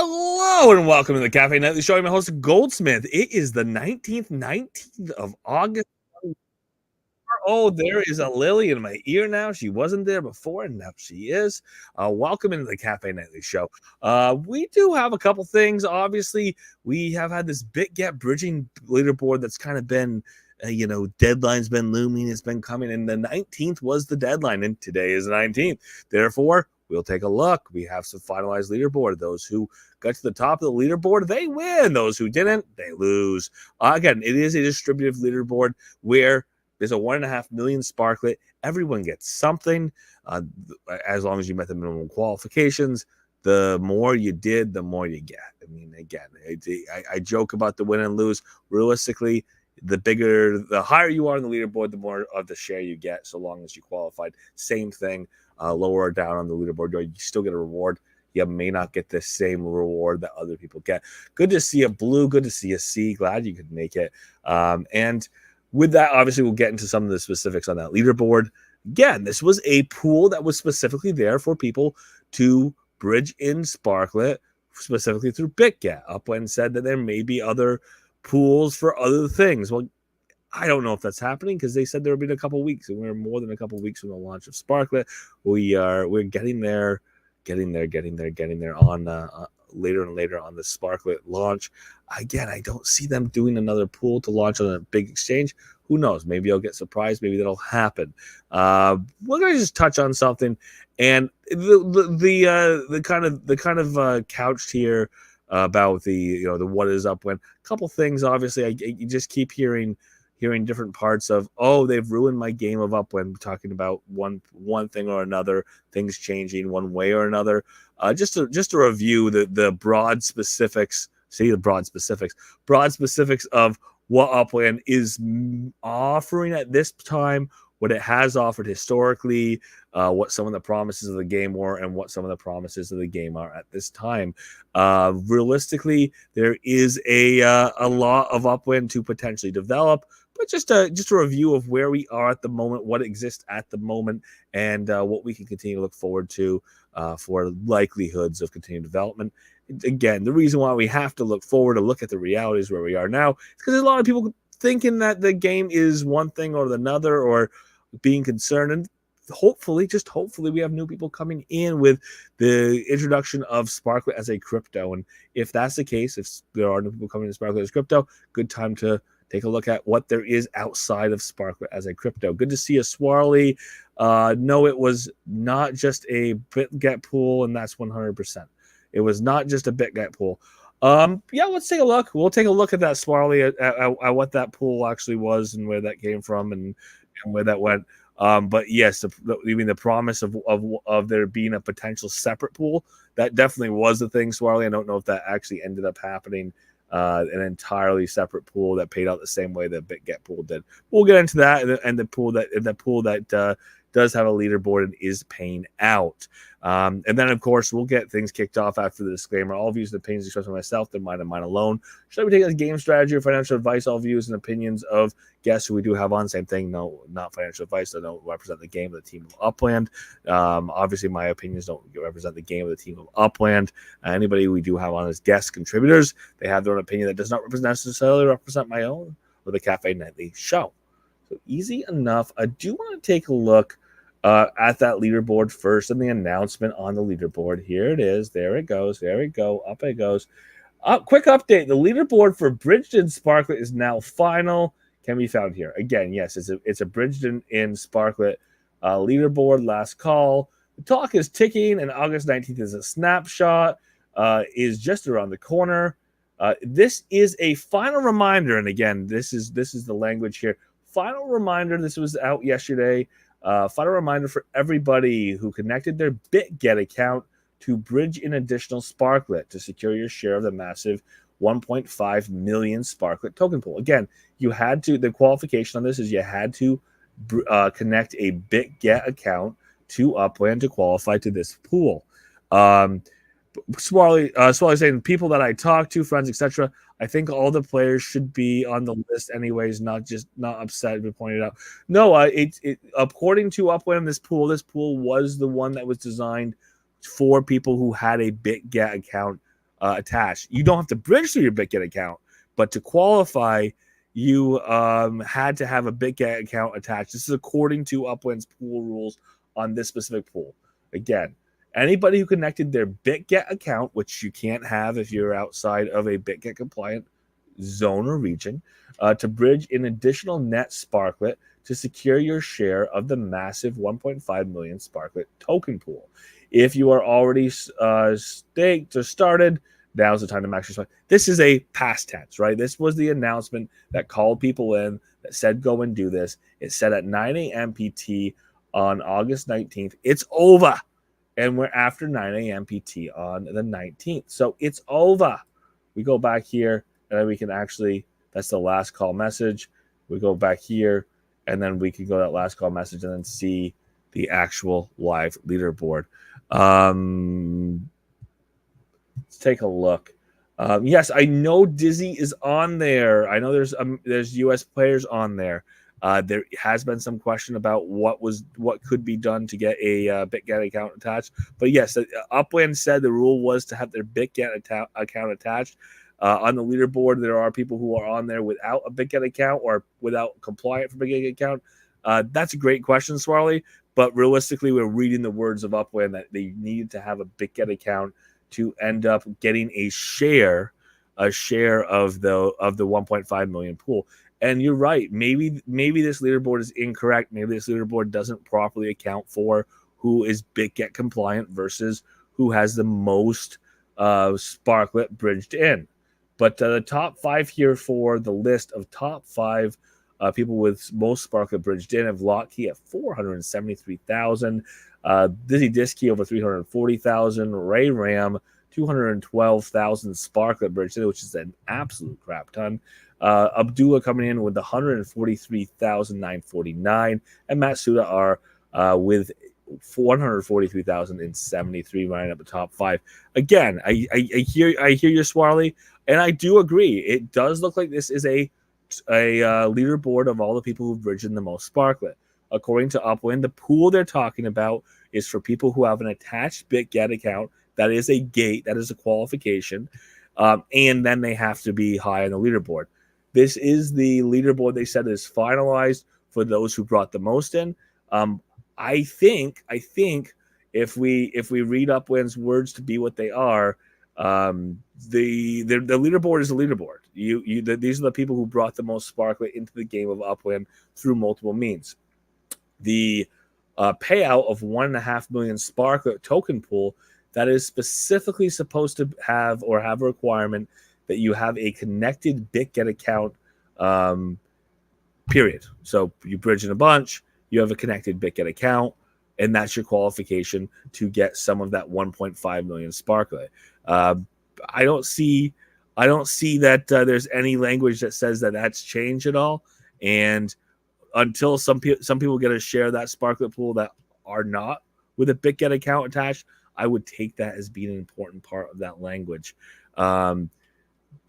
Hello and welcome to the Cafe Nightly Show. I'm your host, Goldsmith. It is the 19th of August. Oh, there is a Lily in my ear now. She wasn't there before, and now she is. Welcome into the Cafe Nightly Show. We do have a couple things. Obviously, we have had this Bitget bridging leaderboard that's kind of been, deadline's been looming. It's been coming, and the 19th was the deadline, and today is the 19th. Therefore, we'll take a look. We have some finalized leaderboard. Those who got to the top of the leaderboard, they win. Those who didn't, they lose. Again, it is a distributive leaderboard where there's a 1.5 million Sparklet. Everyone gets something as long as you met the minimum qualifications. The more you did, the more you get. I mean, again, I joke about the win and lose. Realistically, the higher you are in the leaderboard, the more of the share you get, so long as you qualified. Same thing, lower or down on the leaderboard, you still get a reward. You may not get the same reward that other people get. Good to see a blue. Good to see a C. Glad you could make it. And with that, obviously, we'll get into some of the specifics on that leaderboard. Again, this was a pool that was specifically there for people to bridge in Sparklet, specifically through Bitget. Upland said that there may be other pools for other things. Well, I don't know if that's happening because they said there would be a couple weeks, and we're more than a couple weeks from the launch of Sparklet. We're getting there on later and later on the Sparklet launch. Again, I don't see them doing another pool to launch on a big exchange. Who knows? Maybe I'll get surprised. Maybe that'll happen. We're gonna just touch on something, and the kind of couched here about the what is Upwind. A couple things. Obviously, you just keep hearing different parts of, oh, they've ruined my game of Upwind, talking about one thing or another, things changing one way or another. Just to review the broad specifics. Broad specifics of what Upland is offering at this time, what it has offered historically, what some of the promises of the game were, and what some of the promises of the game are at this time. Realistically, there is a lot of Upland to potentially develop, but just a review of where we are at the moment, what exists at the moment, and what we can continue to look forward to for likelihoods of continued development. Again, the reason why we have to look forward to look at the realities where we are now is because there's a lot of people thinking that the game is one thing or another, or being concerned. And hopefully, we have new people coming in with the introduction of Sparklet as a crypto. And if that's the case, if there are new people coming to Sparklet as crypto, good time to take a look at what there is outside of Sparklet as a crypto. Good to see a Swarly. No, it was not just a Bitget pool, and that's 100%. It was not just a Bitget pool. Let's take a look. We'll take a look at that Swarly, at what that pool actually was and where that came from and where that went. But yes, the promise of there being a potential separate pool, that definitely was the thing, Swarly. I don't know if that actually ended up happening. An entirely separate pool that paid out the same way that Bitget pool did. We'll get into that, and the pool that does have a leaderboard and is paying out. And then, of course, we'll get things kicked off after the disclaimer. All views and opinions expressed by myself, they're mine and mine alone. Should I be taking as game strategy or financial advice? All views and opinions of guests who we do have on, same thing. No, not financial advice. I don't represent the game of the team of Upland. Obviously, my opinions don't represent the game of the team of Upland. Anybody we do have on as guest contributors, they have their own opinion that does not necessarily represent my own or the Cafe Nightly Show. So easy enough. I do want to take a look at that leaderboard first, and the announcement on the leaderboard. Here it is. There it goes. There we go. Up it goes. Quick update. The leaderboard for Bridged in Sparklet is now final. Can be found here. Again, yes, it's a Bridged in Sparklet leaderboard. Last call. The clock is ticking, and August 19th is a snapshot. Is just around the corner. This is a final reminder, and again, this is the language here. Final reminder. This was out yesterday. Final reminder for everybody who connected their Bitget account to bridge in additional Sparklet to secure your share of the massive 1.5 million Sparklet token pool. Again, the qualification on this is you had to connect a Bitget account to Upland to qualify to this pool. Swally saying, people that I talk to, friends, etc., I think all the players should be on the list anyways, not upset, but pointed out. No, according to Upland, this pool was the one that was designed for people who had a Bitget account attached. You don't have to bridge through your Bitget account, but to qualify, you had to have a Bitget account attached. This is according to Upwind's pool rules on this specific pool. Again, anybody who connected their Bitget account, which you can't have if you're outside of a Bitget compliant zone or region, to bridge an additional net Sparklet to secure your share of the massive 1.5 million Sparklet token pool. If you are already staked or started, now's the time to max your Sparklet. This is a past tense, right? This was the announcement that called people in, that said go and do this. It said at 9 a.m. PT on August 19th. It's over. And we're after 9 a.m. PT on the 19th. So it's over. We go back here, and then we can actually, that's the last call message. We go back here, and then we can go to that last call message and then see the actual live leaderboard. Let's take a look. Yes, I know Dizzy is on there. I know there's U.S. players on there. There has been some question about what could be done to get a Bitget account attached. But yes, Upwind said the rule was to have their Bitget account attached. On the leaderboard, there are people who are on there without a Bitget account or without compliant for Bitget account. That's a great question, Swarley. But realistically, we're reading the words of Upwind that they needed to have a Bitget account to end up getting a share of the 1.5 million pool. And you're right. Maybe this leaderboard is incorrect. Maybe this leaderboard doesn't properly account for who is Bitget compliant versus who has the most Sparklet bridged in. But the top 5 here for the list of top 5 people with most Sparklet bridged in have Lockheed at 473,000, Dizzy Diskey over 340,000, Ray Ram 212,000 Sparklet bridged in, which is an absolute crap ton. Abdullah coming in with 143,949, and Matt Suda are with 143,073 running up the top 5. Again, I hear you, Swarley, and I do agree. It does look like this is a leaderboard of all the people who've bridged in the most Sparklet. According to Upwind, the pool they're talking about is for people who have an attached Bitget account. That is a gate. That is a qualification. And then they have to be high on the leaderboard. This is the leaderboard they said is finalized for those who brought the most in. I think if we read Upwind's words to be what they are, the leaderboard is a leaderboard. These are the people who brought the most Sparklet into the game of Upwind through multiple means. The payout of 1.5 million Sparklet token pool, that is specifically supposed to have a requirement that you have a connected Bitget account, period. So you bridge in a bunch, you have a connected Bitget account, and that's your qualification to get some of that 1.5 million Sparklet. I don't see that there's any language that says that that's changed at all. And until some people get a share of that Sparklet pool that are not with a Bitget account attached, I would take that as being an important part of that language.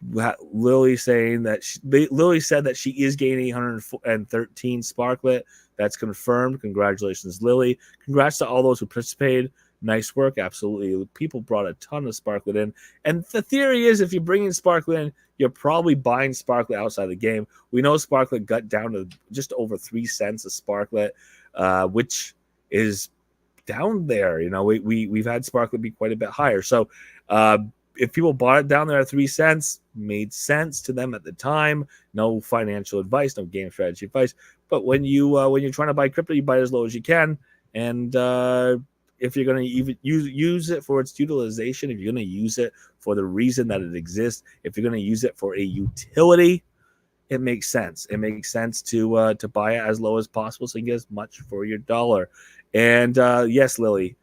Lily saying that Lily said that she is gaining 813 Sparklet. That's confirmed. Congratulations, Lily. Congrats to all those who participated. Nice work. Absolutely. People brought a ton of Sparklet in. And the theory is if you're bringing Sparklet in, you're probably buying Sparklet outside the game. We know Sparklet got down to just over 3 cents a Sparklet, which is down there. You know, we've had Sparklet be quite a bit higher. So if people bought it down there at 3 cents, made sense to them at the time. No financial advice, no game strategy advice. But when you're trying to buy crypto, you buy it as low as you can. And if you're going to even use it for its utilization, if you're going to use it for the reason that it exists, if you're going to use it for a utility, it makes sense. It makes sense to buy it as low as possible so you get as much for your dollar. And yes, Lily,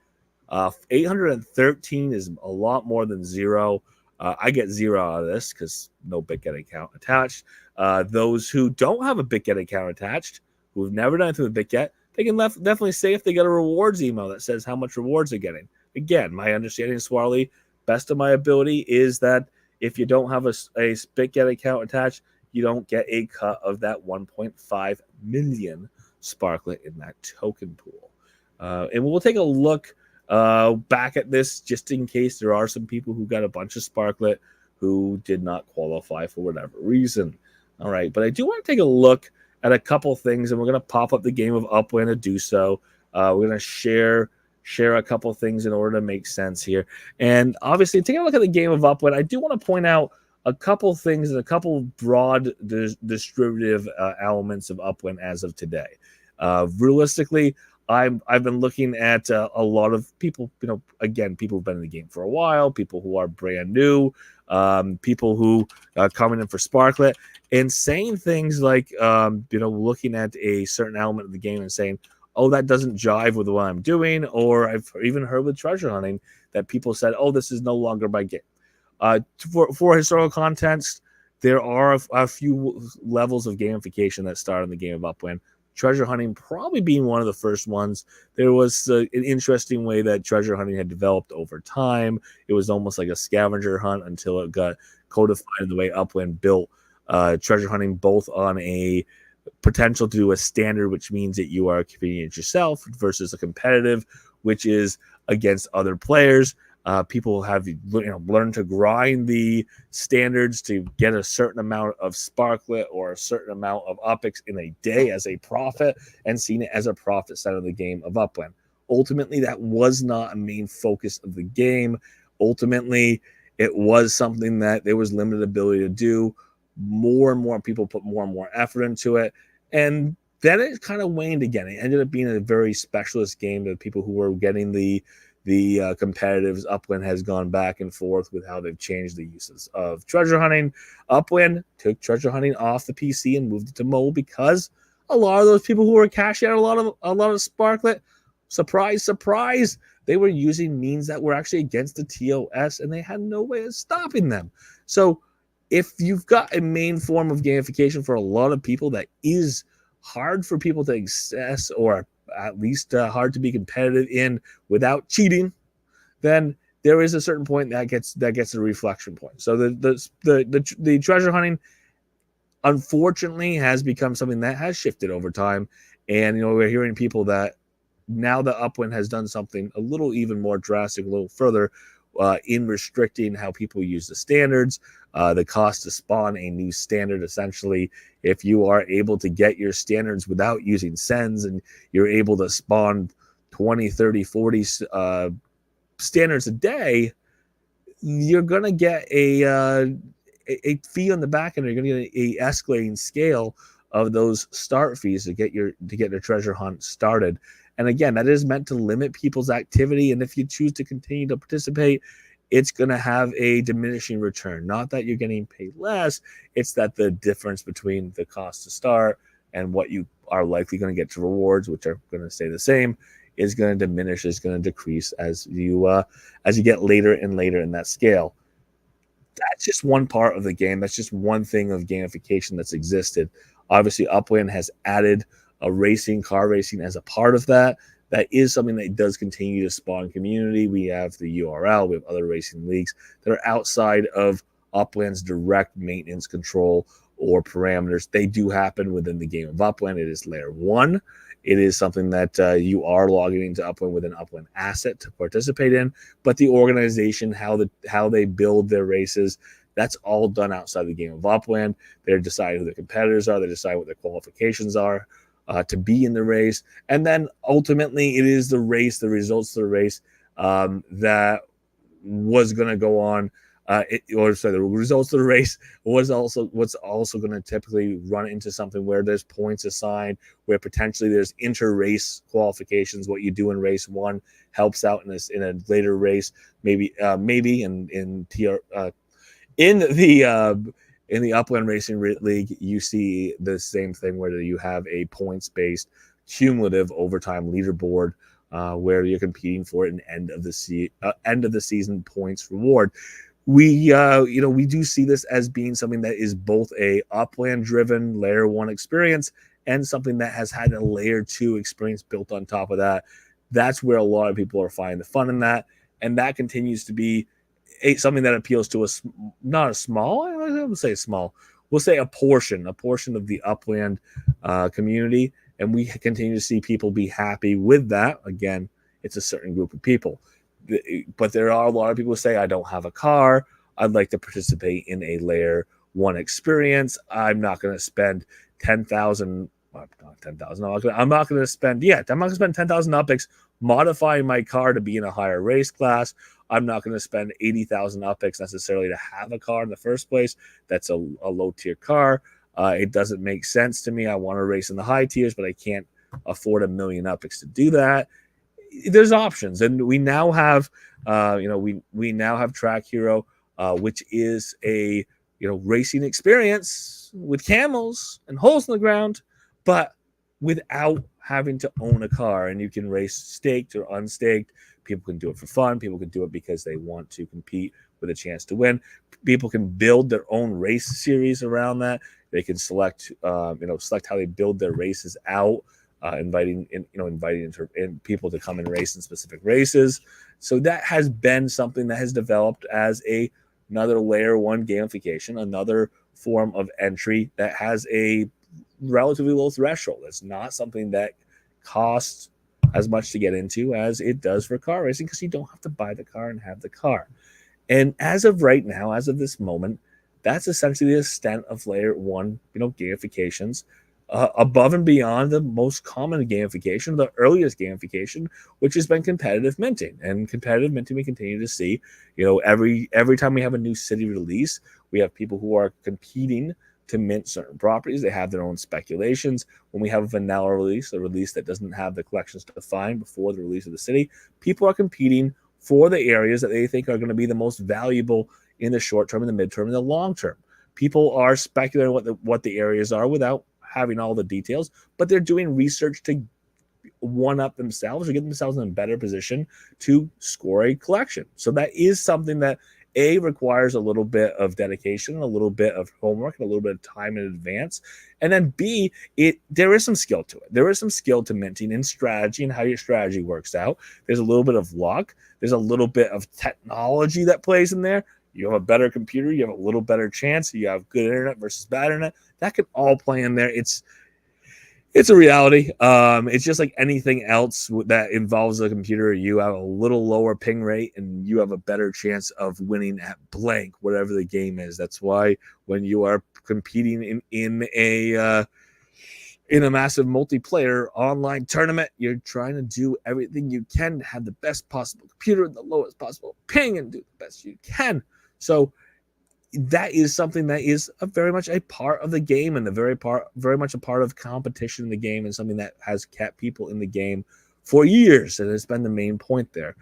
813 is a lot more than 0. I get 0 out of this because no Bitget account attached. Those who don't have a Bitget account attached, who have never done anything with Bitget, they can definitely say if they get a rewards email that says how much rewards they're getting. Again, my understanding, Swarley, best of my ability, is that if you don't have a Bitget account attached, you don't get a cut of that 1.5 million Sparklet in that token pool. And we'll take a look back at this just in case there are some people who got a bunch of Sparklet who did not qualify for whatever reason. All right, but I do want to take a look at a couple things, and we're going to pop up the game of Upwind to do so. We're going to share a couple things in order to make sense here. And obviously, taking a look at the game of Upwind, I do want to point out a couple things and a couple broad distributive elements of Upwind as of today. Realistically, I've been looking at a lot of people, again, people who've been in the game for a while, people who are brand new, people who are coming in for Sparklet, and saying things like, looking at a certain element of the game and saying, oh, that doesn't jive with what I'm doing. Or I've even heard with treasure hunting that people said, oh, this is no longer my game. For historical context, there are a few levels of gamification that start in the game of Upwind. Treasure hunting probably being one of the first ones. There was an interesting way that treasure hunting had developed over time. It was almost like a scavenger hunt until it got codified in the way Upwind built treasure hunting, both on a potential to do a standard, which means that you are competing against yourself, versus a competitive, which is against other players. People have learned to grind the standards to get a certain amount of Sparklet or a certain amount of Upix in a day as a profit, and seen it as a profit side of the game of Upwind. Ultimately, that was not a main focus of the game. Ultimately, it was something that there was limited ability to do. More and more people put more and more effort into it, and then it kind of waned again. It ended up being a very specialist game to people who were getting the competitives. Upwind has gone back and forth with how they've changed the uses of treasure hunting. Upwind took treasure hunting off the PC and moved it to mobile because a lot of those people who were cashing out a lot of Sparklet, surprise, they were using means that were actually against the TOS, and they had no way of stopping them. So if you've got a main form of gamification for a lot of people that is hard for people to access, or at least hard to be competitive in without cheating, then there is a certain point that gets a reflection point. So the treasure hunting, unfortunately, has become something that has shifted over time, and we're hearing people that now the Upwind has done something a little even more drastic, a little further, in restricting how people use the standards, the cost to spawn a new standard. Essentially, if you are able to get your standards without using sends, and you're able to spawn 20, 30, 40 standards a day, you're going to get a fee on the back end. You're going to get a escalating scale of those start fees to get your treasure hunt started. And again, that is meant to limit people's activity. And if you choose to continue to participate, it's going to have a diminishing return. Not that you're getting paid less. It's that the difference between the cost to start and what you are likely going to get to rewards, which are going to stay the same, is going to diminish, is going to decrease as you get later and later in that scale. That's just one part of the game. That's just one thing of gamification that's existed. Obviously, Upwind has added car racing as a part of that. That is something that does continue to spawn community. We have the URL, we have other racing leagues that are outside of Upwind's direct maintenance control or parameters. They do happen within the game of Upwind. It is layer 1. It is something that you are logging into Upwind with an Upwind asset to participate in, but the organization, how they build their races, that's all done outside the game of Upwind. They're deciding who their competitors are. They decide what their qualifications are to be in the race. And then ultimately it is the race, the results of the race that was going to go on. The results of the race was also what's also going to typically run into something where there's points assigned, where potentially there's inter-race qualifications. What you do in race 1 helps out in a later race. Maybe in the Upland Racing League, you see the same thing where you have a points-based cumulative overtime leaderboard where you're competing for an end of the season points reward. We do see this as being something that is both a Upland-driven layer 1 experience and something that has had a layer 2 experience built on top of that. That's where a lot of people are finding the fun in that, and that continues to be something that appeals to us. Not a small, I would say small. We'll say a portion of the Upland community, and we continue to see people be happy with that. Again, it's a certain group of people. But there are a lot of people who say, I don't have a car, I'd like to participate in a layer 1 experience. I'm not going to spend 10,000, not 10,000. I'm not going to spend 10,000 UPIX modifying my car to be in a higher race class. I'm not going to spend 80,000 UPIX necessarily to have a car in the first place. That's a low tier car. It doesn't make sense to me. I want to race in the high tiers, but I can't afford 1 million UPIX to do that. There's options, and we now have, we now have Track Hero, which is a racing experience with camels and holes in the ground, but without having to own a car. And you can race staked or unstaked. People can do it for fun. People can do it because they want to compete with a chance to win. People can build their own race series around that. They can select how they build their races out, inviting people to come and race in specific races. So that has been something that has developed as another layer 1 gamification, another form of entry that has a relatively low threshold. It's not something that costs as much to get into as it does for car racing, because you don't have to buy the car and have the car. And as of right now, as of this moment, that's essentially the extent of layer 1, gamifications, above and beyond the most common gamification, the earliest gamification, which has been competitive minting. And competitive minting, we continue to see, every time we have a new city release, we have people who are competing to mint certain properties. They have their own speculations. When we have a vanilla release, a release that doesn't have the collections defined before the release of the city, people are competing for the areas that they think are going to be the most valuable in the short term, in the midterm, and the long term. People are speculating what the areas are without having all the details, but they're doing research to one up themselves or get themselves in a better position to score a collection. So that is something that requires a little bit of dedication, a little bit of homework, and a little bit of time in advance. And then B, there is some skill to it. There is some skill to minting and strategy and how your strategy works out. There's a little bit of luck. There's a little bit of technology that plays in there. You have a better computer, you have a little better chance. You have good internet versus bad internet. That can all play in there. It's a reality. It's just like anything else that involves a computer. You have a little lower ping rate and you have a better chance of winning at blank, whatever the game is. That's why when you are competing in a massive multiplayer online tournament, you're trying to do everything you can to have the best possible computer, the lowest possible ping, and do the best you can. So that is something that is very much a part of the game, and very much a part of competition in the game, and something that has kept people in the game for years, and it's been the main point there.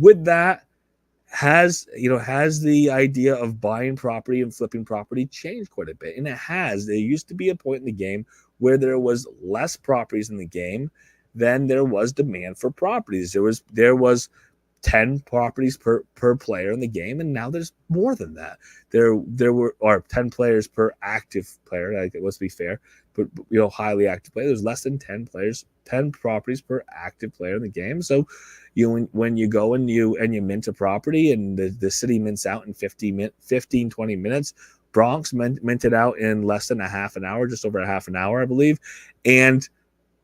With that, has the idea of buying property and flipping property changed quite a bit? And it has. There used to be a point in the game where there was less properties in the game than there was demand for properties. There was 10 properties per player in the game, and now there's more than that. There were 10 players per active player. Like, let's be fair, but highly active player. There's less than 10 properties per active player in the game. So when you go and you mint a property and the city mints out in 15-20 minutes, Bronx minted out in less than a half an hour, just over a half an hour, I believe. And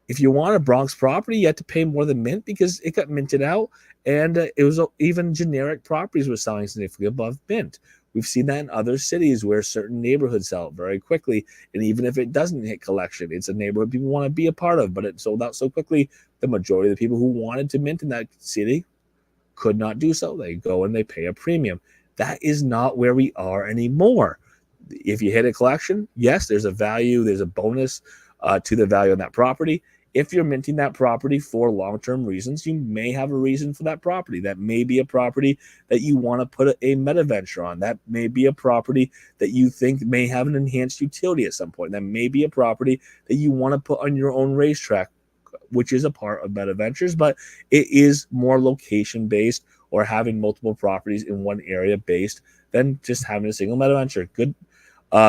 if you want a Bronx property, you had to pay more than mint because it got minted out, and it was even generic properties were selling significantly above mint. We've seen that in other cities where certain neighborhoods sell very quickly, and even if it doesn't hit collection, it's a neighborhood people want to be a part of, but it sold out so quickly, the majority of the people who wanted to mint in that city could not do so. They go and they pay a premium. That is not where we are anymore. If you hit a collection, yes, there's a value, there's a bonus to the value of that property. If you're minting that property for long-term reasons, you may have a reason for that property. That may be a property that you want to put a meta venture on. That may be a property that you think may have an enhanced utility at some point. That may be a property that you want to put on your own racetrack, which is a part of meta ventures, but it is more location-based or having multiple properties in one area based than just having a single meta venture.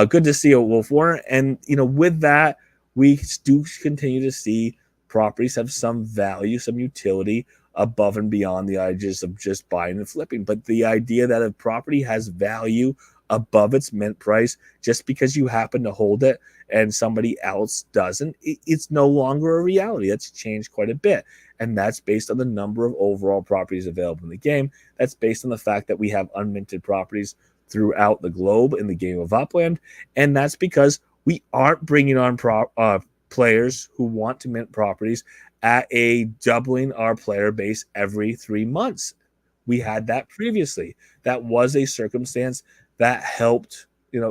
Good to see it, Wolf Warner. And with that, we do continue to see properties have some value, some utility above and beyond the ideas of just buying and flipping. But the idea that a property has value above its mint price just because you happen to hold it and somebody else doesn't, it's no longer a reality. That's changed quite a bit. and that's based on the number of overall properties available in the game. That's based on the fact that we have unminted properties throughout the globe in the game of Upland, and that's because we aren't bringing on players who want to mint properties at a doubling our player base every 3 months. We had that previously. That was a circumstance that helped,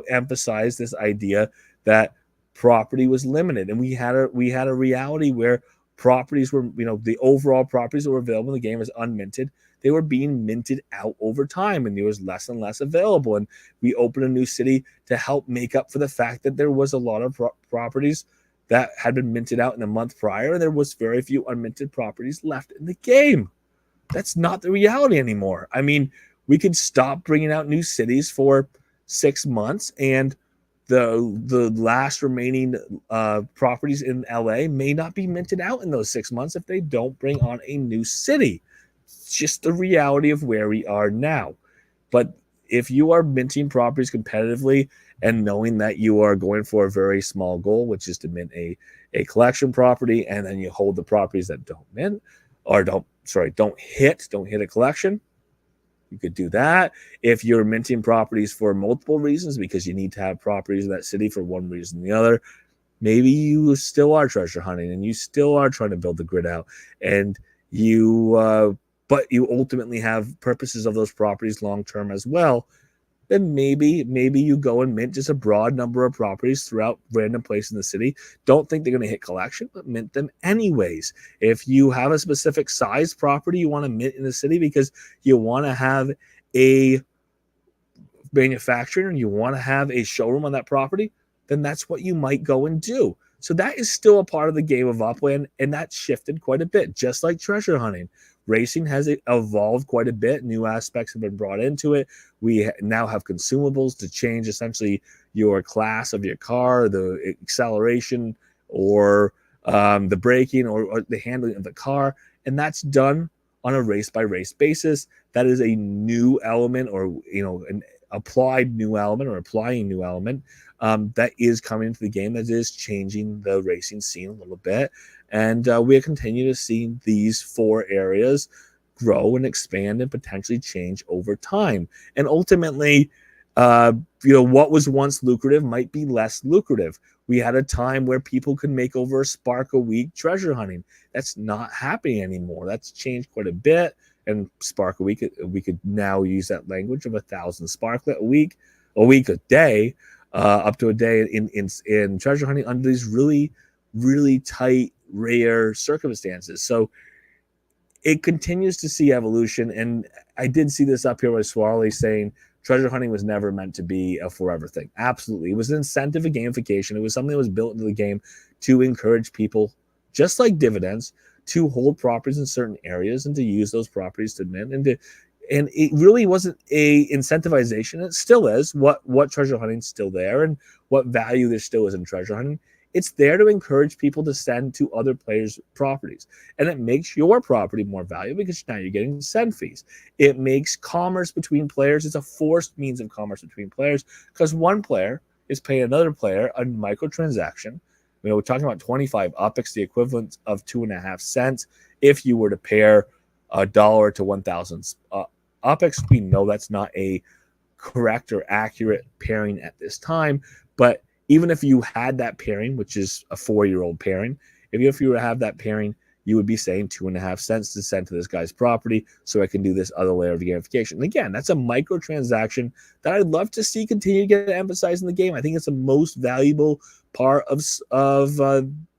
emphasize this idea that property was limited, and we had a reality where properties were, the overall properties that were available in the game as unminted, they were being minted out over time, and there was less and less available. And we opened a new city to help make up for the fact that there was a lot of properties that had been minted out in a month prior, and there was very few unminted properties left in the game. That's not the reality anymore. I mean, we could stop bringing out new cities for 6 months, and the last remaining properties in LA may not be minted out in those 6 months if they don't bring on a new city. It's just the reality of where we are now. But if you are minting properties competitively and knowing that you are going for a very small goal, which is to mint a collection property, and then you hold the properties that don't mint or don't hit a collection, you could do that. If you're minting properties for multiple reasons because you need to have properties in that city for one reason or the other, maybe you still are treasure hunting and you still are trying to build the grid out, and but you ultimately have purposes of those properties long term as well, then maybe you go and mint just a broad number of properties throughout random places in the city. Don't think they're going to hit collection, but mint them anyways. If you have a specific size property you want to mint in the city because you want to have a manufacturer and you want to have a showroom on that property, then that's what you might go and do. So that is still a part of the game of Upland, and that's shifted quite a bit, just like treasure hunting. Racing has evolved quite a bit. New aspects have been brought into it. We now have consumables to change essentially your class of your car, the acceleration or the braking or the handling of the car. And that's done on a race-by-race basis. That is a new element, or an applied new element or applying new element that is coming into the game, that is changing the racing scene a little bit. And we continue to see these 4 areas grow and expand and potentially change over time. And ultimately, what was once lucrative might be less lucrative. We had a time where people could make over a spark a week treasure hunting. That's not happening anymore. That's changed quite a bit. And spark a week, we could now use that language of 1,000 sparklet a week a day, up to a day in treasure hunting under these really, really tight, rare circumstances. So it continues to see evolution. And I did see this up here with Swarley saying treasure hunting was never meant to be a forever thing. Absolutely. It was an incentive of gamification. It was something that was built into the game to encourage people, just like dividends, to hold properties in certain areas and to use those properties to mint and it really wasn't a incentivization. It still is. What treasure hunting is still there, and what value there still is in treasure hunting. It's there to encourage people to send to other players' properties, and it makes your property more valuable because now you're getting send fees. It makes commerce between players. It's a forced means of commerce between players because one player is paying another player a microtransaction. We're talking about 25 UPX, the equivalent of 2.5 cents. If you were to pair $1 to 1,000 UPX, we know that's not a correct or accurate pairing at this time. But even if you had that pairing, which is a 4-year-old pairing, if you were to have that pairing, you would be saying 2.5 cents to send to this guy's property so I can do this other layer of gamification. And again, that's a microtransaction that I'd love to see continue to get emphasized in the game. I think it's the most valuable part of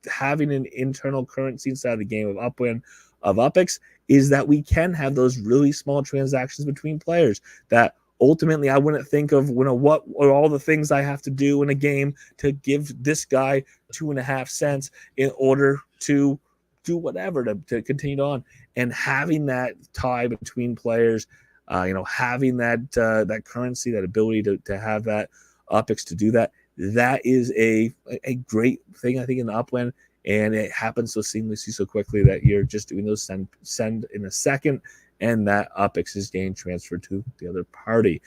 having an internal currency inside of the game of Upland, of UPX, is that we can have those really small transactions between players that ultimately I wouldn't think of, what are all the things I have to do in a game to give this guy 2.5 cents in order to do whatever to continue on. And having that tie between players, having that currency, that ability to have that UPX to do that is a great thing, I think, in the Upland. And it happens so seamlessly, so quickly that you're just doing those send in a second, and that UPX is getting transferred to the other party.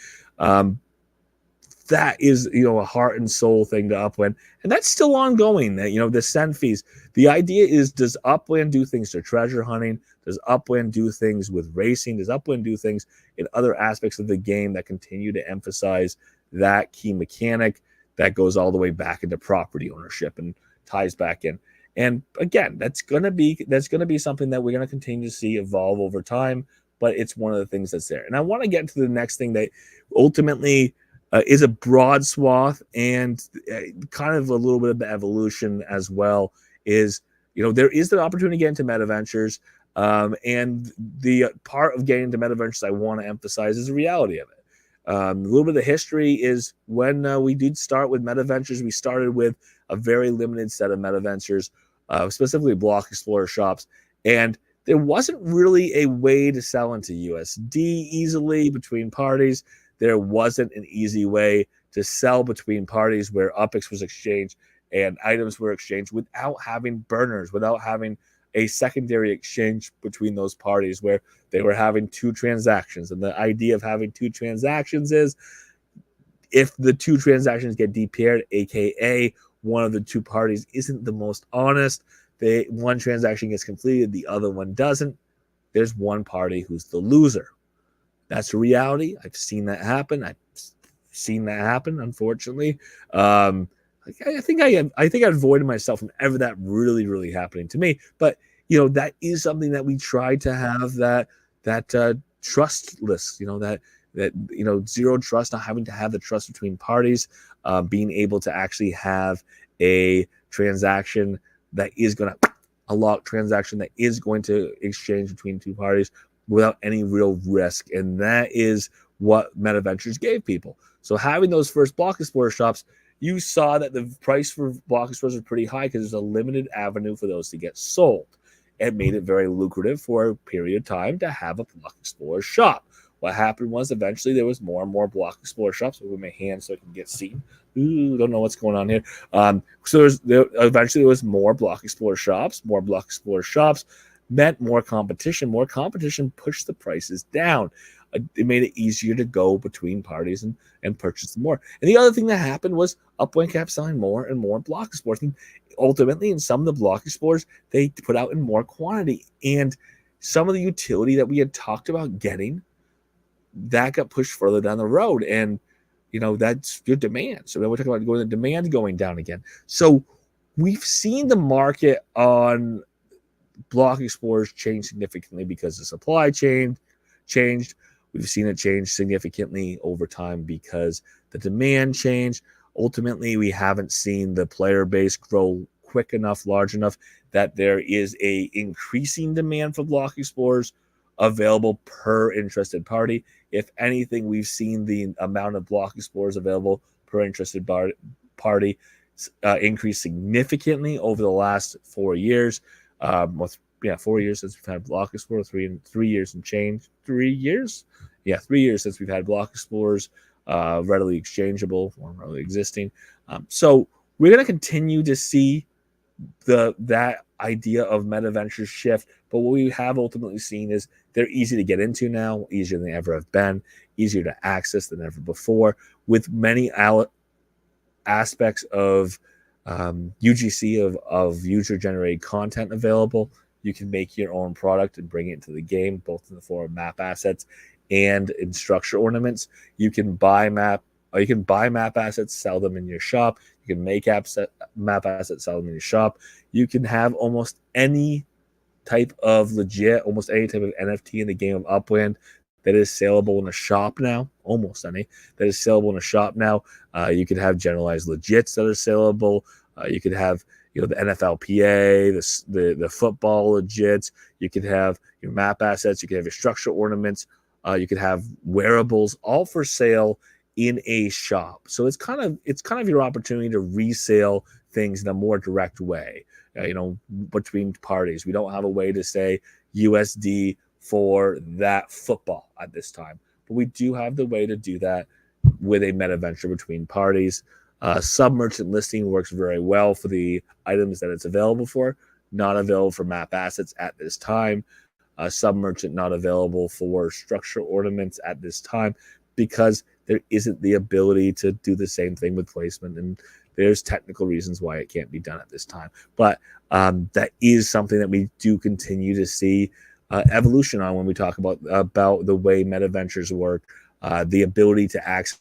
that is, a heart and soul thing to Upland, and that's still ongoing. That the send fees. The idea is, does Upland do things to treasure hunting? Does Upland do things with racing? Does Upland do things in other aspects of the game that continue to emphasize that key mechanic that goes all the way back into property ownership and ties back in? And again, that's gonna be something that we're gonna continue to see evolve over time. But it's one of the things that's there. And I want to get into the next thing that ultimately is a broad swath and kind of a little bit of evolution as well. Is there is the opportunity to get into meta ventures, and the part of getting into meta ventures I want to emphasize is the reality of it. A little bit of the history is when we did start with meta ventures, we started with a very limited set of meta ventures, specifically block explorer shops, and there wasn't really a way to sell into USD easily between parties. There wasn't an easy way to sell between parties where UPX was exchanged and items were exchanged without having burners, without having a secondary exchange between those parties where they were having two transactions. And the idea of having two transactions is, if the two transactions get de-paired, aka one of the two parties isn't the most honest, one transaction gets completed, the other one doesn't, there's one party who's the loser. That's a reality. I've seen that happen. Unfortunately. I think I avoided myself from ever that really happening to me. But that is something that we try to have, that trustless, that zero trust, not having to have the trust between parties, being able to actually have a transaction that is going to a locked transaction that is going to exchange between two parties without any real risk. And that is what meta ventures gave people. So having those first block explorer shops, you saw that the price for block explorers was pretty high because there's a limited avenue for those to get sold. It made it very lucrative for a period of time to have a block explorer shop. What happened was eventually there was more and more block explorer shops. With my hand so I can get seen. Ooh, don't know what's going on here. So eventually there was more block explorer shops. More block explorer shops meant more competition. More competition pushed the prices down. It made it easier to go between parties and purchase more. And the other thing that happened was Upland kept selling more and more block explorers. And ultimately, in some of the block explorers, they put out in more quantity. And some of the utility that we had talked about getting, that got pushed further down the road. And, that's your demand. So we're talking about the demand going down again. So we've seen the market on block explorers change significantly because the supply chain changed. We've seen it change significantly over time because the demand changed. Ultimately, we haven't seen the player base grow quick enough, large enough, that there is a increasing demand for block explorers available per interested party. If anything, we've seen the amount of block explorers available per interested party increase significantly over the last 4 years. 4 years since we've had block explorers, 3 years and change. 3 years? Yeah, 3 years since we've had block explorers readily exchangeable or readily existing. So we're going to continue to see that idea of meta ventures shift. But what we have ultimately seen is they're easy to get into now, easier than they ever have been, easier to access than ever before, with many aspects of UGC of user-generated content available. You can make your own product and bring it into the game, both in the form of map assets and in structure ornaments. You can buy map assets, sell them in your shop. You can make map assets, sell them in your shop. You can have almost any type of almost any type of NFT in the game of Upland that is saleable in a shop now. Almost any that is saleable in a shop now. You could have generalized legits that are saleable. You could have the NFLPA, the football legits. You could have your map assets. You could have your structure ornaments. You could have wearables, all for sale in a shop. So it's kind of your opportunity to resale things in a more direct way. Between parties, we don't have a way to say USD for that football at this time, but we do have the way to do that with a meta venture between parties. Sub-merchant listing works very well for the items that it's available for, not available for map assets at this time. Sub-merchant not available for structure ornaments at this time, because there isn't the ability to do the same thing with placement, and there's technical reasons why it can't be done at this time. But that is something that we do continue to see evolution on when we talk about the way meta ventures work. The ability to access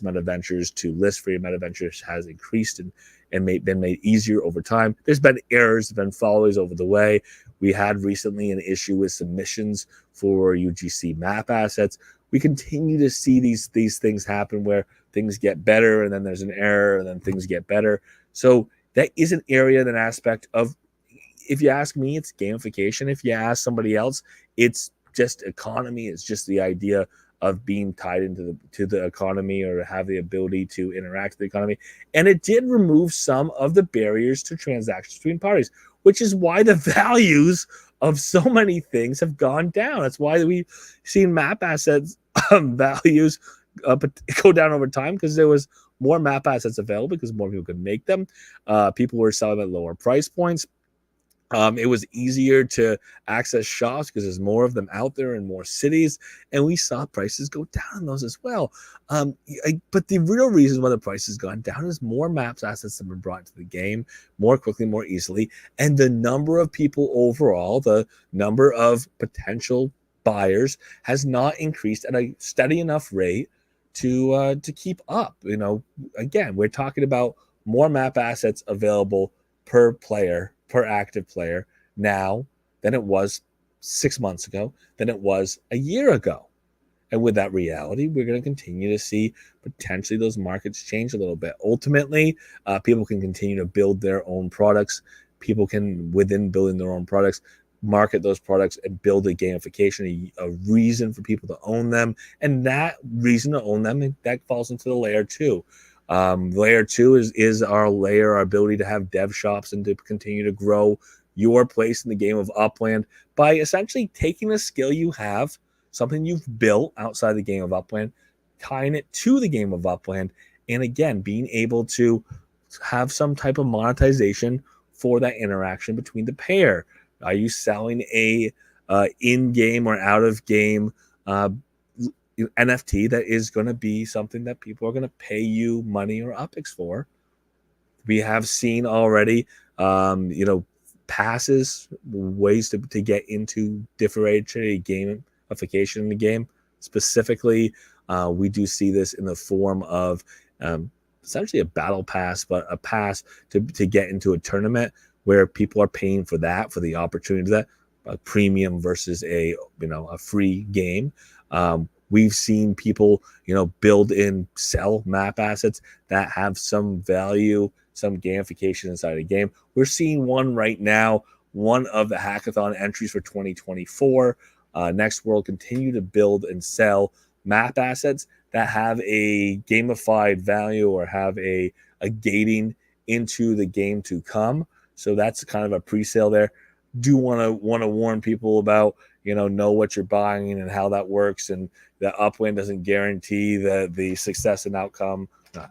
meta ventures, to list for your meta ventures, has increased and been made easier over time. There's been errors, there's been follows over the way. We had recently an issue with submissions for UGC map assets. We continue to see these things happen where things get better and then there's an error and then things get better. So that is an area and an aspect of, if you ask me, it's gamification. If you ask somebody else, it's just economy. It's just the idea of being tied into the economy, or have the ability to interact with the economy. And it did remove some of the barriers to transactions between parties, which is why the values of so many things have gone down. That's why we've seen map assets values go down over time, because there was more map assets available because more people could make them. People were selling at lower price points. It was easier to access shops because there's more of them out there in more cities, and we saw prices go down on those as well. But the real reason why the price has gone down is more maps assets have been brought to the game more quickly, more easily, and the number of people overall, the number of potential buyers, has not increased at a steady enough rate to keep up. Again, we're talking about more map assets available per player, per active player now than it was 6 months ago, than it was a year ago. And with that reality, we're going to continue to see potentially those markets change a little bit. Ultimately, people can continue to build their own products. People can, within building their own products, market those products and build a gamification, a reason for people to own them. And that reason to own them, that falls into the layer 2. Layer 2 is our layer, our ability to have dev shops and to continue to grow your place in the game of Upland by essentially taking a skill you have, something you've built outside the game of Upland, tying it to the game of Upland, and again, being able to have some type of monetization for that interaction between the pair. Are you selling a in-game or out-of-game NFT that is going to be something that people are going to pay you money or UPX for? We have seen already, passes, ways to get into differentiated gamification in the game. Specifically, we do see this in the form of essentially a battle pass, but a pass to get into a tournament where people are paying for that, for the opportunity to that, a premium versus a free game. We've seen people, build and sell map assets that have some value, some gamification inside the game. We're seeing one right now, one of the hackathon entries for 2024. Next World continue to build and sell map assets that have a gamified value or have a gating into the game to come. So that's kind of a pre-sale there. Do want to warn people about, know what you're buying and how that works, and that Upland doesn't guarantee the success and outcome.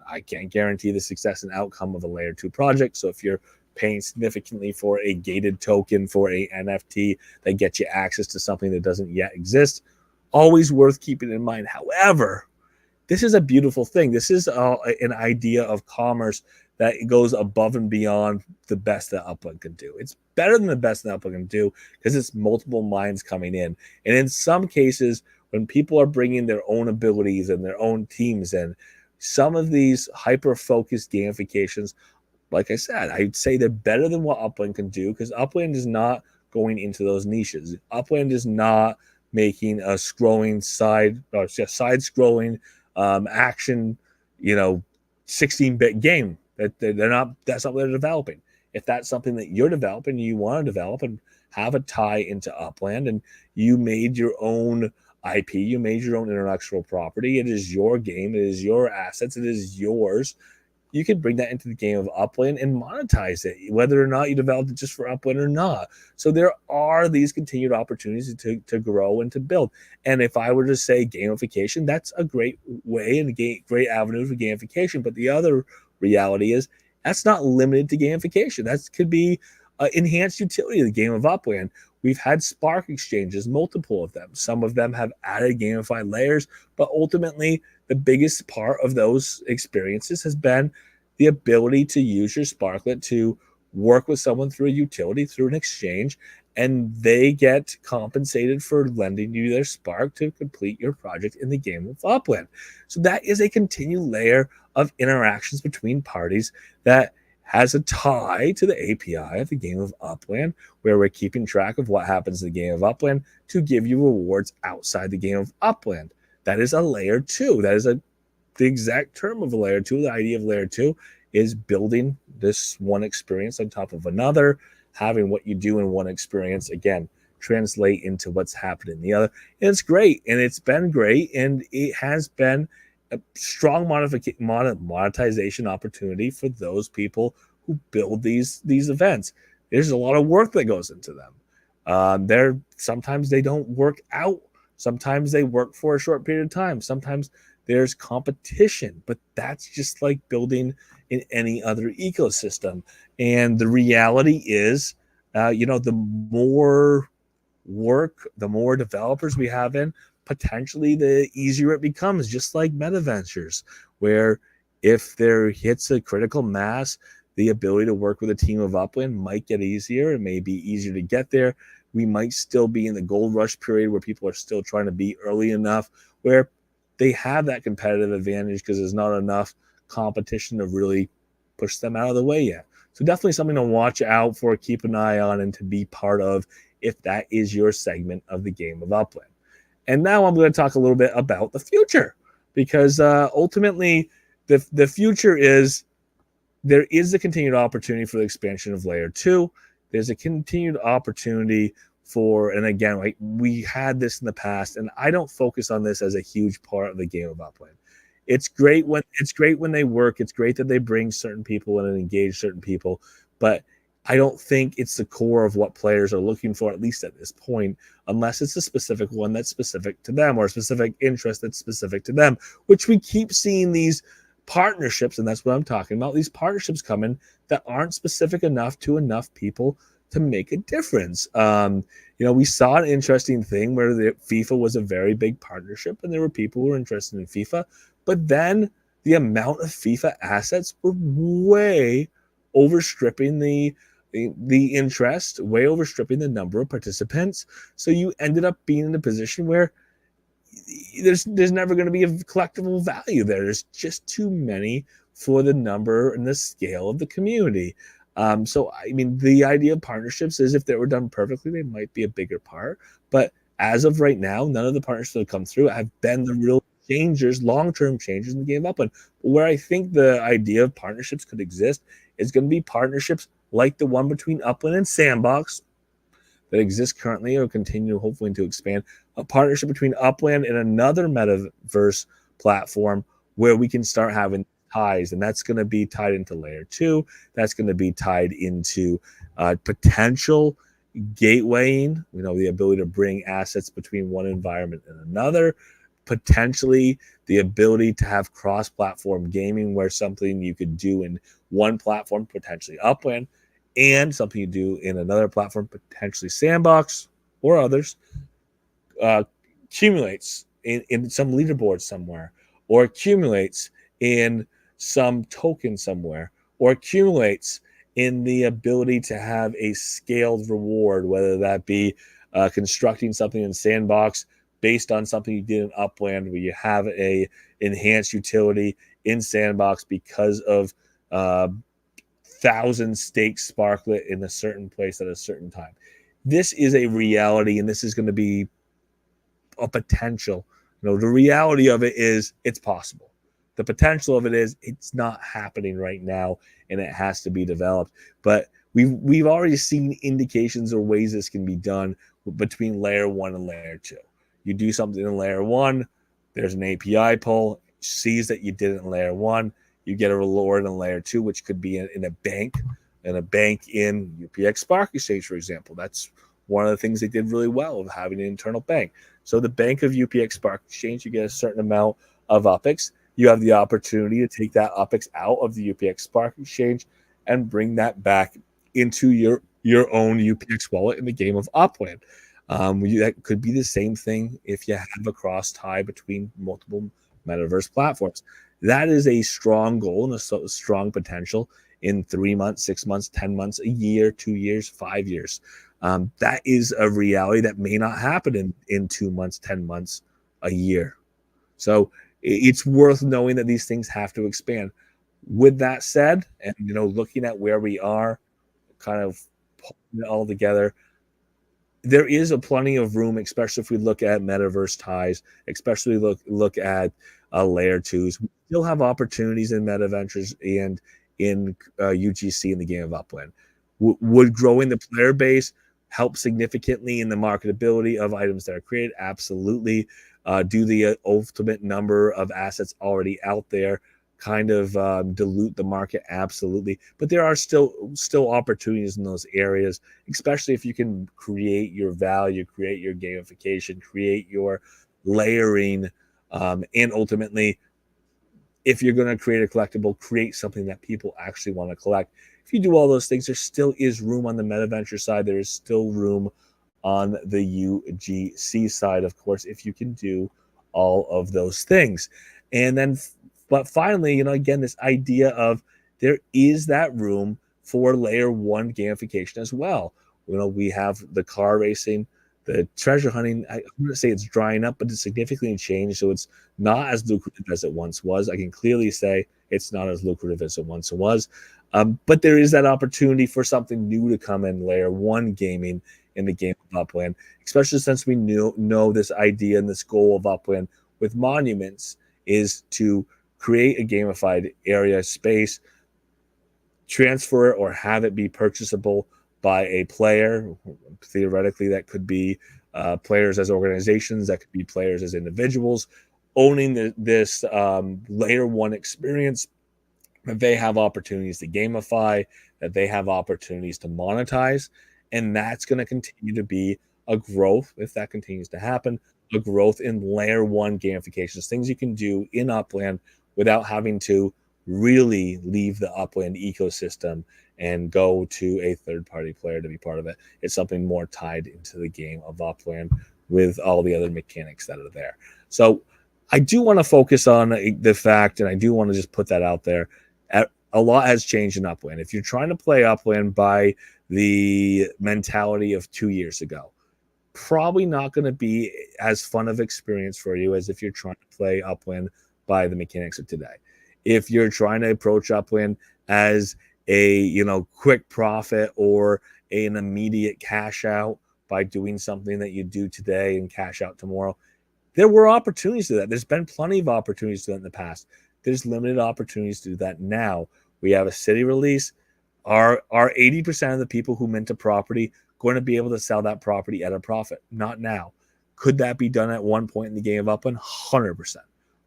I can't guarantee the success and outcome of a layer 2 project. So if you're paying significantly for a gated token, for a NFT that gets you access to something that doesn't yet exist, always worth keeping in mind. However, this is a beautiful thing. This is an idea of commerce that goes above and beyond the best that Upland can do. It's better than the best that Upland can do because it's multiple minds coming in. And in some cases, when people are bringing their own abilities and their own teams in, some of these hyper-focused gamifications, like I said, I'd say they're better than what Upland can do, because Upland is not going into those niches. Upland is not making a side-scrolling action, 16-bit game. They're not. That's not what they're developing. If that's something that you're developing, you want to develop and have a tie into Upland, and you made your own IP, you made your own intellectual property. It is your game. It is your assets. It is yours. You can bring that into the game of Upland and monetize it, whether or not you developed it just for Upland or not. So there are these continued opportunities to grow and to build. And if I were to say gamification, that's a great way and a great avenue for gamification. But the other reality is that's not limited to gamification. That could be enhanced utility of the game of Upland. We've had Spark exchanges, multiple of them. Some of them have added gamified layers, but ultimately, the biggest part of those experiences has been the ability to use your Sparklet to work with someone through a utility, through an exchange, and they get compensated for lending you their Spark to complete your project in the game of Upland. So that is a continued layer of interactions between parties that has a tie to the API of the game of Upland, where we're keeping track of what happens in the game of Upland to give you rewards outside the game of Upland. That is a layer two. That is the exact term of a layer two. The idea of layer two is building this one experience on top of another, having what you do in one experience again translate into what's happening in the other. And it's great, and it's been great, and it has been a strong monetization opportunity for those people who build these events. There's a lot of work that goes into them. They're sometimes they don't work out. Sometimes they work for a short period of time. Sometimes there's competition, but that's just like building in any other ecosystem. And the reality is, the more work, the more developers we have in, potentially the easier it becomes, just like meta ventures, where if there hits a critical mass, the ability to work with a team of Upland might get easier. It may be easier to get there. We might still be in the gold rush period where people are still trying to be early enough where they have that competitive advantage because there's not enough competition to really push them out of the way yet. So definitely something to watch out for, keep an eye on, and to be part of if that is your segment of the game of Upland. And now I'm going to talk a little bit about the future, because ultimately the future is there is a continued opportunity for the expansion of layer 2. There's a continued opportunity for, and again, like we had this in the past, and I don't focus on this as a huge part of the game of Upland. It's great when they work. It's great that they bring certain people in and engage certain people, but I don't think it's the core of what players are looking for, at least at this point, unless it's a specific one that's specific to them or a specific interest that's specific to them, which we keep seeing these partnerships, and that's what I'm talking about, these partnerships coming that aren't specific enough to enough people to make a difference. We saw an interesting thing where FIFA was a very big partnership, and there were people who were interested in FIFA, but then the amount of FIFA assets were way overstripping the interest, way overstripping the number of participants. So you ended up being in a position where there's never going to be a collectible value there. There's just too many for the number and the scale of the community. So, I mean, the idea of partnerships is if they were done perfectly, they might be a bigger part. But as of right now, none of the partnerships that have come through have been the real changers, long-term changers in the game of Upland. Where I think the idea of partnerships could exist is going to be partnerships like the one between Upland and Sandbox that exists currently or continue hopefully to expand, a partnership between Upland and another metaverse platform where we can start having ties, and that's going to be tied into layer 2. That's going to be tied into potential gatewaying, the ability to bring assets between one environment and another, potentially the ability to have cross-platform gaming where something you could do in one platform, potentially Upland, and something you do in another platform, potentially Sandbox or others, accumulates in some leaderboard somewhere, or accumulates in some token somewhere, or accumulates in the ability to have a scaled reward, whether that be constructing something in Sandbox based on something you did in Upland, where you have a enhanced utility in Sandbox because of 1,000 stake Sparklet in a certain place at a certain time. This is a reality, and this is going to be a potential. The reality of it is it's possible. The potential of it is it's not happening right now, and it has to be developed. But we've already seen indications or ways this can be done between layer 1 and layer 2. You do something in layer 1, there's an API pull, sees that you did it in layer 1, you get a reward in layer 2, which could be in a bank in UPX Spark Exchange, for example. That's one of the things they did really well of having an internal bank. So the bank of UPX Spark Exchange, you get a certain amount of UPX. You have the opportunity to take that UPX out of the UPX Spark Exchange and bring that back into your your own UPX wallet in the game of Upland. That could be the same thing if you have a cross tie between multiple metaverse platforms. That is a strong goal and a strong potential in 3 months, 6 months, 10 months, a year, 2 years, 5 years. That is a reality that may not happen in 2 months, 10 months, a year. So it's worth knowing that these things have to expand. With that said, and looking at where we are, kind of pulling it all together, there is a plenty of room, especially if we look at metaverse ties, especially look at layer twos. We still have opportunities in meta ventures and in UGC in the game of Upland. Would growing the player base help significantly in the marketability of items that are created? Absolutely. Do the ultimate number of assets already out there kind of dilute the market? Absolutely. But there are still opportunities in those areas, especially if you can create your value, create your gamification, create your layering, and ultimately, if you're going to create a collectible, create something that people actually want to collect. If you do all those things, there still is room on the MetaVenture side. There is still room on the UGC side, of course, if you can do all of those things. And then, but finally, again, this idea of there is that room for layer one gamification as well. We have the car racing, the treasure hunting. I'm going to say it's drying up, but it's significantly changed. So it's not as lucrative as it once was. I can clearly say it's not as lucrative as it once was. But there is that opportunity for something new to come in layer one gaming in the game of Upland, especially since we know this idea and this goal of Upland with monuments is to create a gamified area space, transfer it or have it be purchasable by a player. Theoretically, that could be players as organizations, that could be players as individuals, owning this layer one experience, that they have opportunities to gamify, that they have opportunities to monetize. And that's going to continue to be a growth, if that continues to happen, a growth in layer one gamifications, things you can do in Upland without having to really leave the Upland ecosystem and go to a third-party player to be part of it. It's something more tied into the game of Upland with all the other mechanics that are there. So I do want to focus on the fact, and I do want to just put that out there, a lot has changed in Upland. If you're trying to play Upland by the mentality of 2 years ago, probably not going to be as fun of experience for you as if you're trying to play Upland by the mechanics of today. If you're trying to approach Upland as a quick profit or an immediate cash out by doing something that you do today and cash out tomorrow, there were opportunities to that. There's been plenty of opportunities to that in the past. There's limited opportunities to do that now. We have a city release. Are 80% of the people who mint a property going to be able to sell that property at a profit? Not now. Could that be done at one point in the game of Upland? 100%.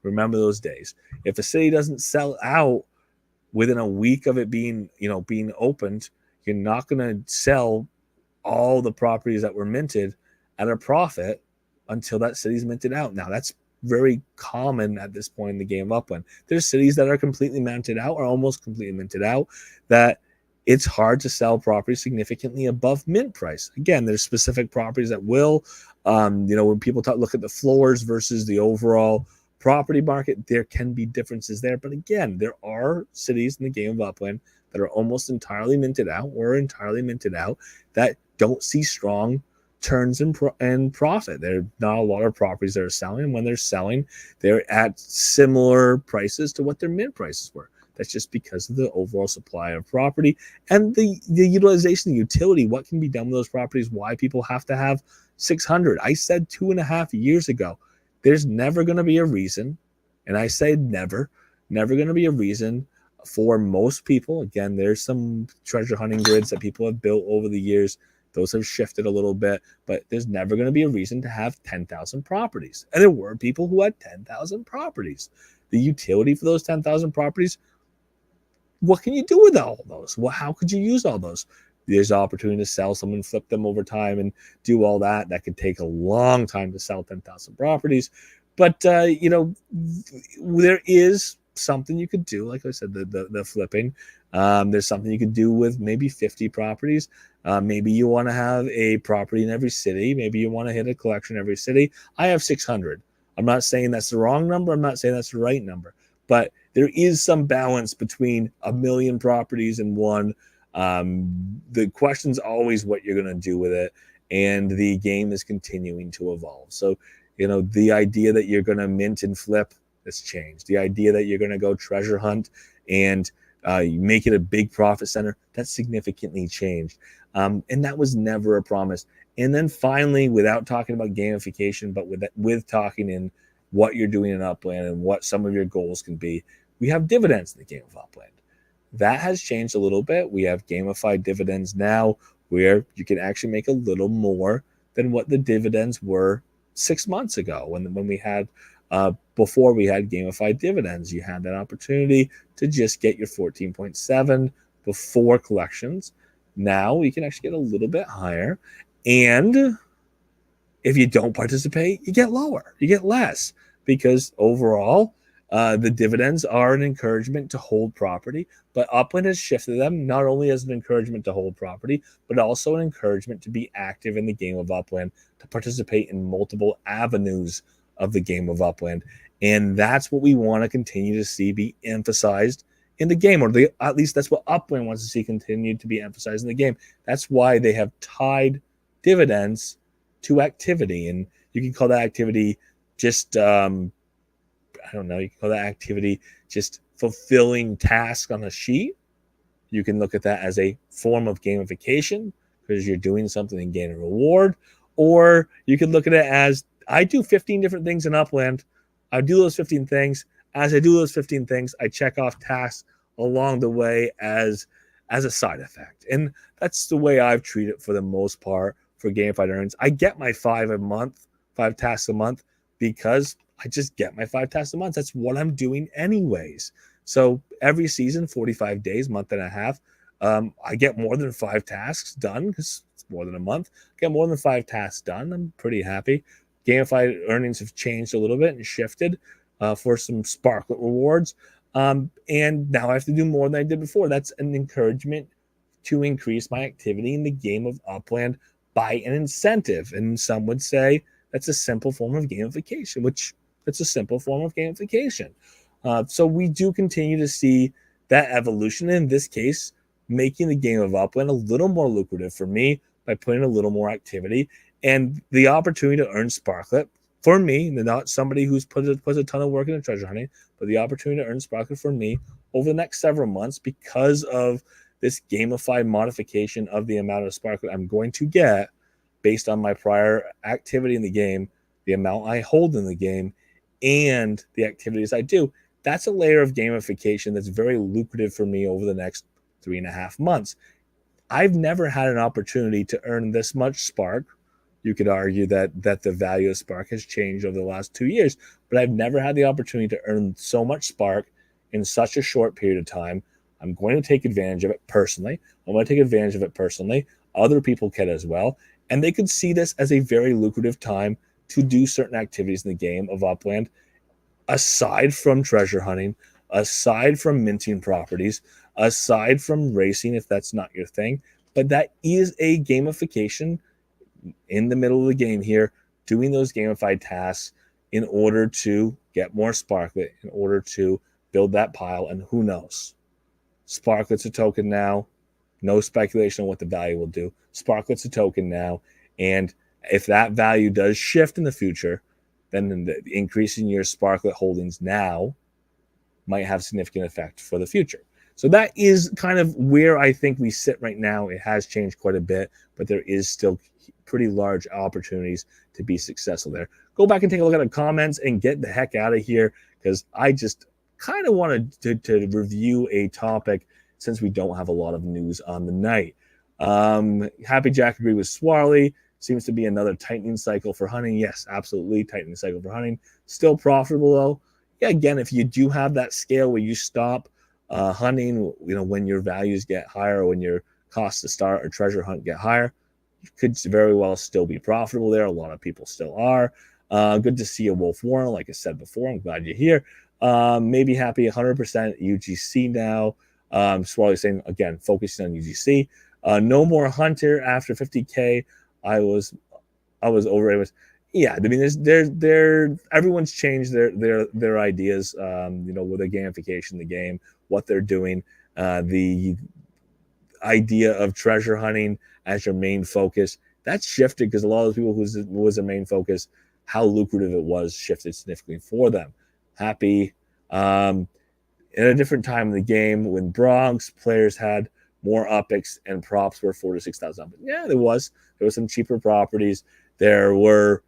Remember those days. If a city doesn't sell out within a week of it being opened, you're not going to sell all the properties that were minted at a profit until that city's minted out. Now, that's very common at this point in the game of Upland. There's cities that are completely minted out or almost completely minted out that it's hard to sell properties significantly above mint price. Again, there's specific properties that will, when people look at the floors versus the overall property market, there can be differences there. But again, there are cities in the game of Upland that are almost entirely minted out or entirely minted out that don't see strong turns and profit. There are not a lot of properties that are selling, and when they're selling, they're at similar prices to what their mint prices were. That's just because of the overall supply of property and the utilization, the utility, what can be done with those properties, why people have to have 600. I said 2.5 years ago, there's never going to be a reason, and I say never going to be a reason for most people. Again, there's some treasure hunting grids that people have built over the years. Those have shifted a little bit, but there's never going to be a reason to have 10,000 properties. And there were people who had 10,000 properties. The utility for those 10,000 properties, what can you do with all those? Well, how could you use all those? There's an opportunity to sell some and flip them over time and do all that. That could take a long time to sell 10,000 properties. But, there is something you could do. Like I said, the flipping. There's something you could do with maybe 50 properties. Maybe you want to have a property in every city. Maybe you want to hit a collection in every city. I have 600. I'm not saying that's the wrong number. I'm not saying that's the right number. But there is some balance between a million properties and one. The question's always what you're going to do with it. And the game is continuing to evolve. So, the idea that you're going to mint and flip has changed. The idea that you're going to go treasure hunt and make it a big profit center, that's significantly changed. And that was never a promise. And then finally, without talking about gamification, but with talking in what you're doing in Upland and what some of your goals can be, we have dividends in the game of Upland. That has changed a little bit. We have gamified dividends now where you can actually make a little more than what the dividends were 6 months ago when we had before we had gamified dividends. You had that opportunity to just get your 14.7 before collections. Now we can actually get a little bit higher, and if you don't participate, you get lower, you get less, because overall the dividends are an encouragement to hold property, but Upland has shifted them not only as an encouragement to hold property, but also an encouragement to be active in the game of Upland, to participate in multiple avenues of the game of Upland. And that's what we want to continue to see be emphasized in the game, or at least that's what Upland wants to see continued to be emphasized in the game. That's why they have tied dividends to activity. And you can call that activity just I don't know, you can call that activity just fulfilling tasks on a sheet. You can look at that as a form of gamification because you're doing something and gain a reward. Or you can look at it as, I do 15 different things in Upland. I do those 15 things. As I do those 15 things, I check off tasks along the way as a side effect. And that's the way I've treated it for the most part for gamified earnings. I get my 5 tasks a month, because I just get my 5 tasks a month. That's what I'm doing anyways. So every season, 45 days, month and a half, I get more than 5 tasks done because it's more than a month. I get more than 5 tasks done. I'm pretty happy. Gamified earnings have changed a little bit and shifted for some Sparklet rewards. And now I have to do more than I did before. That's an encouragement to increase my activity in the game of Upland by an incentive. And some would say that's a simple form of gamification, which it's a simple form of gamification. So we do continue to see that evolution. In this case, making the game of Upland a little more lucrative for me by putting a little more activity and the opportunity to earn Sparklet for me, not somebody who's puts a ton of work into treasure hunting, but the opportunity to earn Sparklet for me over the next several months because of this gamified modification of the amount of Sparklet I'm going to get based on my prior activity in the game, the amount I hold in the game, and the activities I do. That's a layer of gamification that's very lucrative for me over the next 3.5 months. I've never had an opportunity to earn this much Spark. You could argue that the value of Spark has changed over the last 2 years, but I've never had the opportunity to earn so much Spark in such a short period of time. I'm going to take advantage of it personally. Other people can as well. And they could see this as a very lucrative time to do certain activities in the game of Upland, aside from treasure hunting, aside from minting properties, aside from racing, if that's not your thing. But that is a gamification in the middle of the game here, doing those gamified tasks in order to get more Sparklet, in order to build that pile. And who knows? Sparklet's a token now. No speculation on what the value will do. Sparklet's a token now. And if that value does shift in the future, then the increase in your Sparklet holdings now might have significant effect for the future. So that is kind of where I think we sit right now. It has changed quite a bit, but there is still pretty large opportunities to be successful there. Go back and take a look at the comments and get the heck out of here, because I just kind of wanted to review a topic since we don't have a lot of news on the night. Happy Jack agreed with Swarley. Seems to be another tightening cycle for hunting. Yes, absolutely. Tightening cycle for hunting. Still profitable though. Yeah, again, if you do have that scale where you stop hunting, when your values get higher, or when your costs to start or treasure hunt get higher, you could very well still be profitable there. A lot of people still are. Good to see a Wolf Warren, like I said before. I'm glad you're here. Maybe happy 100% UGC now. Swirly saying again, focusing on UGC. No more Hunter after 50K. I was over it. Yeah, I mean, everyone's changed their ideas. With the gamification, the game, what they're doing, the idea of treasure hunting as your main focus, that's shifted because a lot of the people who was their main focus, how lucrative it was, shifted significantly for them. Happy. In a different time in the game when Bronx players had more upics and props were 4,000 to 6,000. Yeah, there was some cheaper properties. There were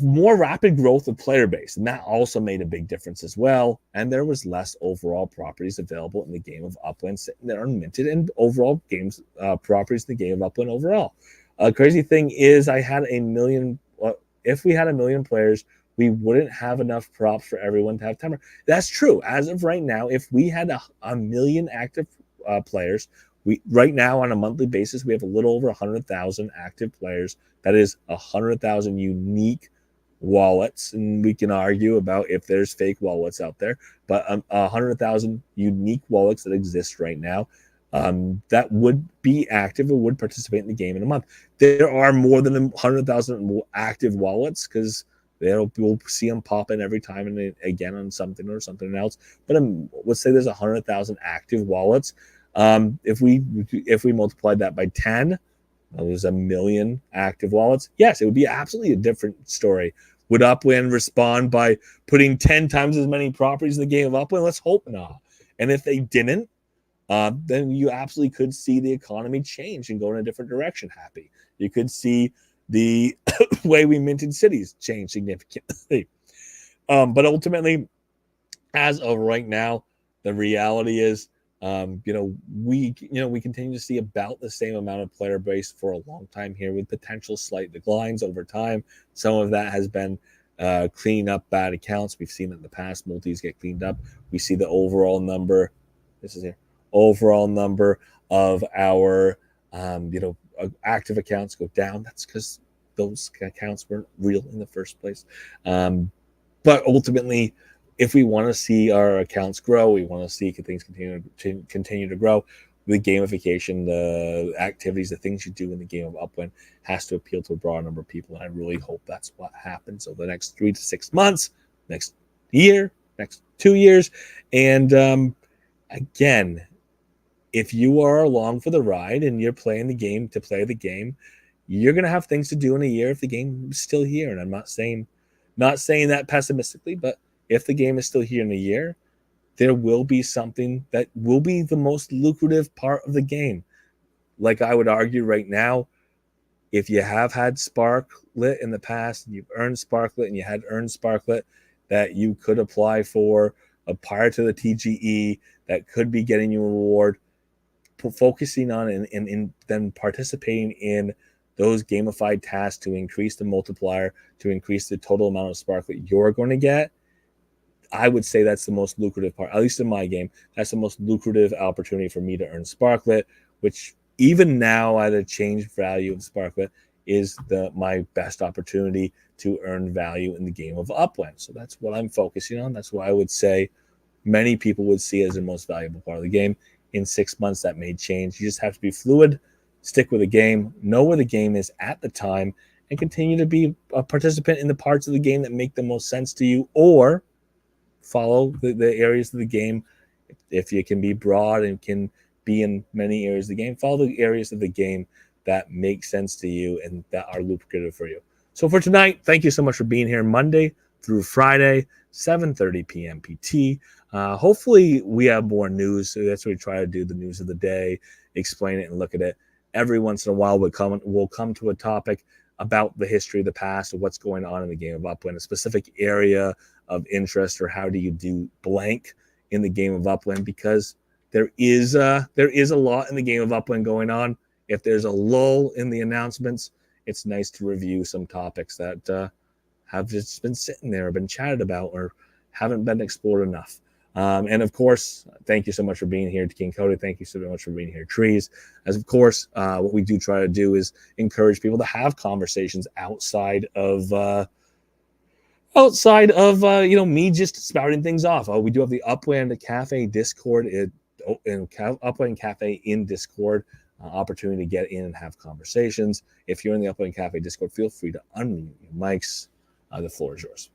more rapid growth of player base, and that also made a big difference as well. And there was less overall properties available in the game of Upland sitting there unminted, and overall games properties in the game of Upland overall. Crazy thing is, I had a million. If we had a million players, we wouldn't have enough props for everyone to have timer. That's true. As of right now, if we had a million active players, right now on a monthly basis, we have a little over 100,000 active players. That is 100,000 unique wallets, and we can argue about if there's fake wallets out there, but 100,000 unique wallets that exist right now that would be active or would participate in the game in a month. There are more than 100,000 active wallets because we'll see them pop in every time and again on something or something else. But let's say there's 100,000 active wallets. If we multiplied that by 10, there's a million active wallets. Yes, it would be absolutely a different story. Would Upland respond by putting 10 times as many properties in the game of Upland? Let's hope not. And if they didn't, then you absolutely could see the economy change and go in a different direction. Happy. You could see the way we minted cities change significantly. But ultimately, as of right now, the reality is, we continue to see about the same amount of player base for a long time here, with potential slight declines over time. Some of that has been cleaning up bad accounts. We've seen it in the past. Multis get cleaned up. We see the overall number. This is here. Overall number of our active accounts go down. That's because those accounts weren't real in the first place. But ultimately, if we want to see our accounts grow, we want to see things continue to grow. The gamification, the activities, the things you do in the game of Upland has to appeal to a broad number of people. And I really hope that's what happens over the next 3 to 6 months, next year, next 2 years. And again, if you are along for the ride and you're playing the game to play the game, you're going to have things to do in a year if the game is still here. And I'm not saying that pessimistically, but if the game is still here in a year, there will be something that will be the most lucrative part of the game. Like I would argue right now, if you have had Sparklet in the past, and you've earned Sparklet and you had earned Sparklet that you could apply for prior to the TGE that could be getting you a reward, focusing on and then participating in those gamified tasks to increase the multiplier, to increase the total amount of Sparklet you're going to get. I would say that's the most lucrative part, at least in my game. That's the most lucrative opportunity for me to earn Sparklet, which even now at a changed value of Sparklet is my best opportunity to earn value in the game of Upland. So that's what I'm focusing on. That's what I would say many people would see as the most valuable part of the game. In 6 months, that may change. You just have to be fluid, stick with the game, know where the game is at the time, and continue to be a participant in the parts of the game that make the most sense to you, or follow the areas of the game. If you can be broad and can be in many areas of the game, follow the areas of the game that make sense to you and that are lucrative for you. So for tonight, thank you so much for being here Monday through Friday, 7:30 p.m. PT. Hopefully we have more news. So that's what we try to do, the news of the day, explain it and look at it. Every once in a while we'll come to a topic about the history of the past, of what's going on in the game of Upland, a specific area of interest, or how do you do blank in the game of Upland, because there is a lot in the game of Upland going on. If there's a lull in the announcements, it's nice to review some topics that have just been sitting there, or been chatted about, or haven't been explored enough. And of course, thank you so much for being here, King Cody. Thank you so much for being here, Trees. As of course, what we do try to do is encourage people to have conversations outside of outside of me just spouting things off, we do have the Upland Cafe Discord. Upland Cafe in Discord, opportunity to get in and have conversations. If you're in the Upland Cafe Discord, feel free to unmute your mics. The floor is yours.